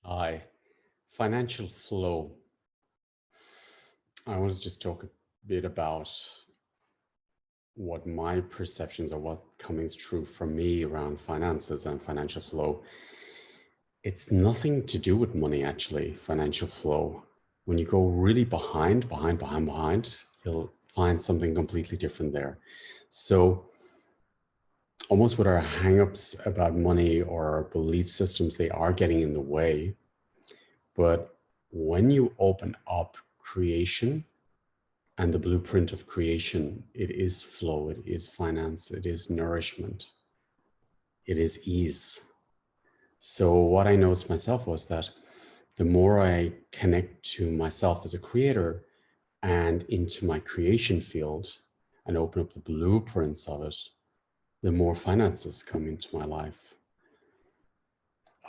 Hi, financial flow. I want to just talk a bit about what my perceptions are, what coming true for me around finances and financial flow. It's nothing to do with money, actually, financial flow. When you go really behind, you'll find something completely different there. So almost with our hangups about money or our belief systems, they are getting in the way. But when you open up creation and the blueprint of creation, it is flow, it is finance, it is nourishment, it is ease. So what I noticed myself was that the more I connect to myself as a creator and into my creation field and open up the blueprints of it, the more finances come into my life.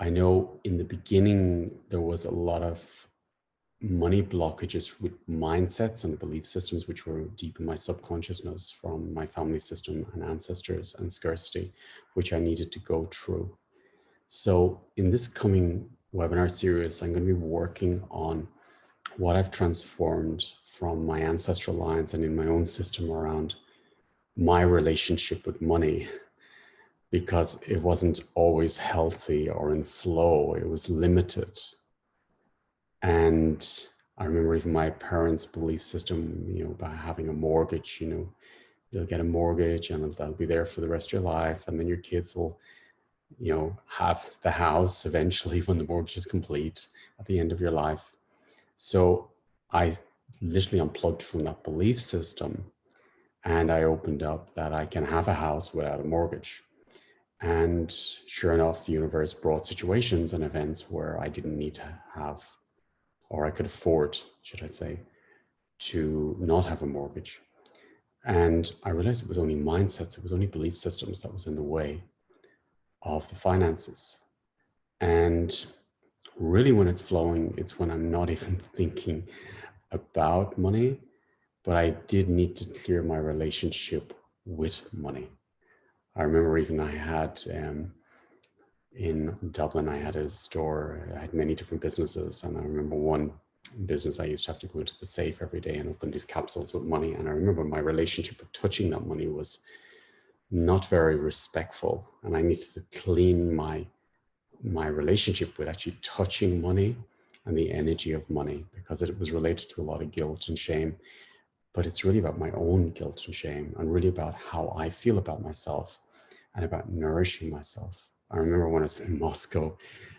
I know in the beginning, there was a lot of money blockages with mindsets and belief systems, which were deep in my subconsciousness from my family system and ancestors and scarcity, which I needed to go through. So in this coming webinar series, I'm going to be working on what I've transformed from my ancestral lines and in my own system around my relationship with money, because it wasn't always healthy or in flow. It was limited. And I remember even my parents' belief system, about having a mortgage, you'll get a mortgage and that'll be there for the rest of your life. And then your kids will, have the house eventually when the mortgage is complete at the end of your life. So I literally unplugged from that belief system and I opened up that I can have a house without a mortgage. And sure enough, the universe brought situations and events where I didn't need to have, or I could afford, should I say, to not have a mortgage. And I realized it was only mindsets, it was only belief systems that was in the way of the finances. And really when it's flowing, it's when I'm not even thinking about money, but I did need to clear my relationship with money. I remember even I had, in Dublin, I had a store, I had many different businesses. And I remember one business, I used to have to go into the safe every day and open these capsules with money. And I remember my relationship with touching that money was not very respectful. And I needed to clean my relationship with actually touching money and the energy of money, because it was related to a lot of guilt and shame. But it's really about my own guilt and shame and really about how I feel about myself and about nourishing myself. I remember when I was in Moscow,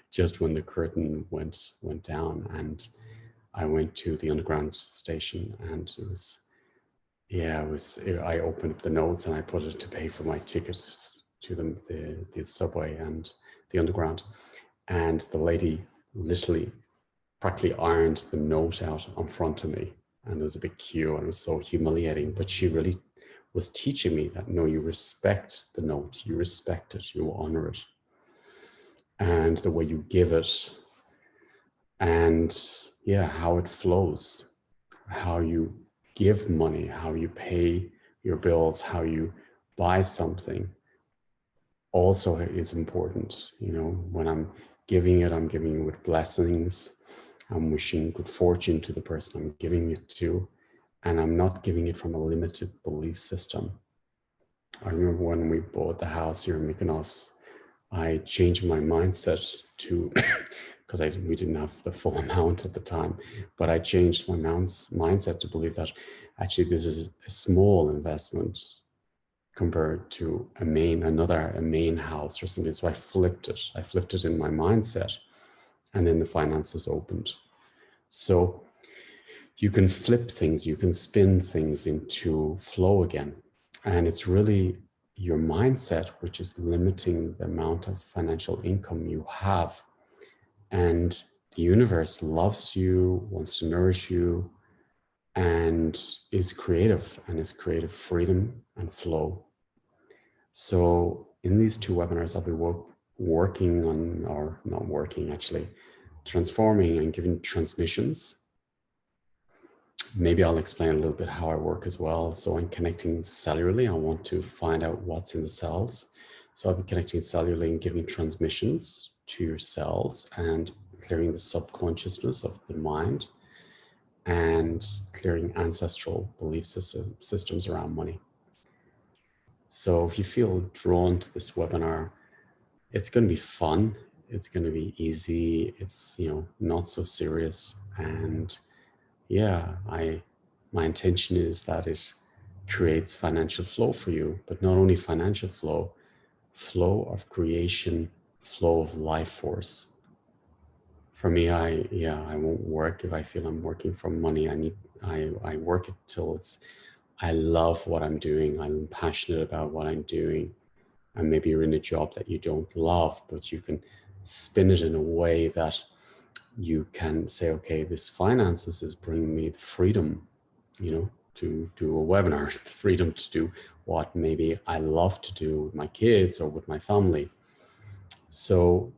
just when the curtain went down, and I went to the underground station, and I opened up the notes and I put it to pay for my tickets to the subway and the underground. And the lady literally practically ironed the note out in front of me. And there was a big queue and it was so humiliating, but she really was teaching me that, no, you respect the note, you respect it, you honor it. And the way you give it, and how it flows, how you give money, how you pay your bills, how you buy something also is important. When I'm giving it with blessings. I'm wishing good fortune to the person I'm giving it to, and I'm not giving it from a limited belief system. I remember when we bought the house here in Mykonos, I changed my mindset to, because we didn't have the full amount at the time, but I changed my mindset to believe that actually this is a small investment compared to a main house or something. So I flipped it in my mindset, and then the finances opened. So you can flip things, you can spin things into flow again. And it's really your mindset which is limiting the amount of financial income you have. And the universe loves you, wants to nourish you, and is creative freedom and flow. So in these two webinars, I'll be working on, or not working actually, transforming and giving transmissions. Maybe I'll explain a little bit how I work as well. So I'm connecting cellularly. I want to find out what's in the cells. So I'll be connecting cellularly and giving transmissions to your cells and clearing the subconsciousness of the mind, and clearing ancestral belief systems around money. So if you feel drawn to this webinar, it's going to be fun. It's going to be easy. It's, not so serious. And yeah, my intention is that it creates financial flow for you, but not only financial flow, flow of creation, flow of life force. For me, I won't work if I feel I'm working for money. I work it till I love what I'm doing. I'm passionate about what I'm doing. And maybe you're in a job that you don't love, but you can spin it in a way that you can say, okay, this finances is bringing me the freedom, to do a webinar, the freedom to do what maybe I love to do with my kids or with my family. So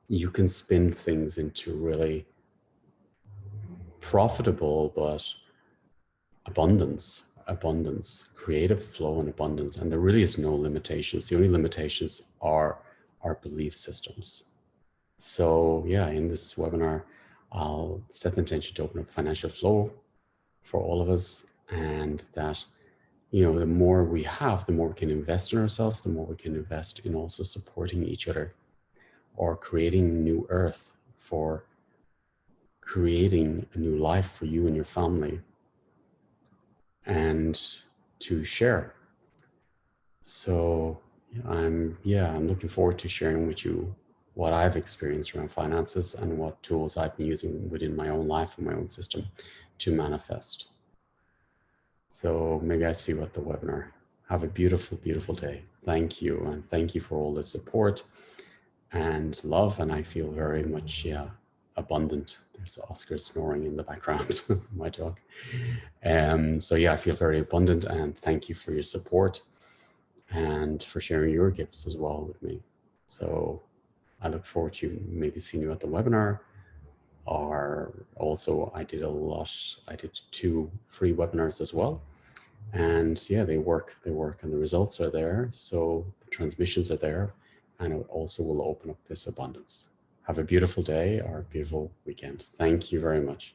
you can spin things into really profitable, but abundance, creative flow and abundance. And there really is no limitations. The only limitations are our belief systems. So yeah, in this webinar, I'll set the intention to open up financial flow for all of us. And that, the more we have, the more we can invest in ourselves, the more we can invest in also supporting each other, or creating new earth, for creating a new life for you and your family, and to share. So I'm looking forward to sharing with you what I've experienced around finances and what tools I've been using within my own life and my own system to manifest. So maybe I see you at the webinar. Have a beautiful, beautiful day. Thank you. And thank you for all the support and love. And I feel very much, abundant. There's Oscar snoring in the background, my dog. So yeah, I feel very abundant, and thank you for your support and for sharing your gifts as well with me. So I look forward to maybe seeing you at the webinar. Or also I did 2 free webinars as well. And yeah, they work and the results are there. So the transmissions are there, and it also will open up this abundance. Have a beautiful day or a beautiful weekend. Thank you very much.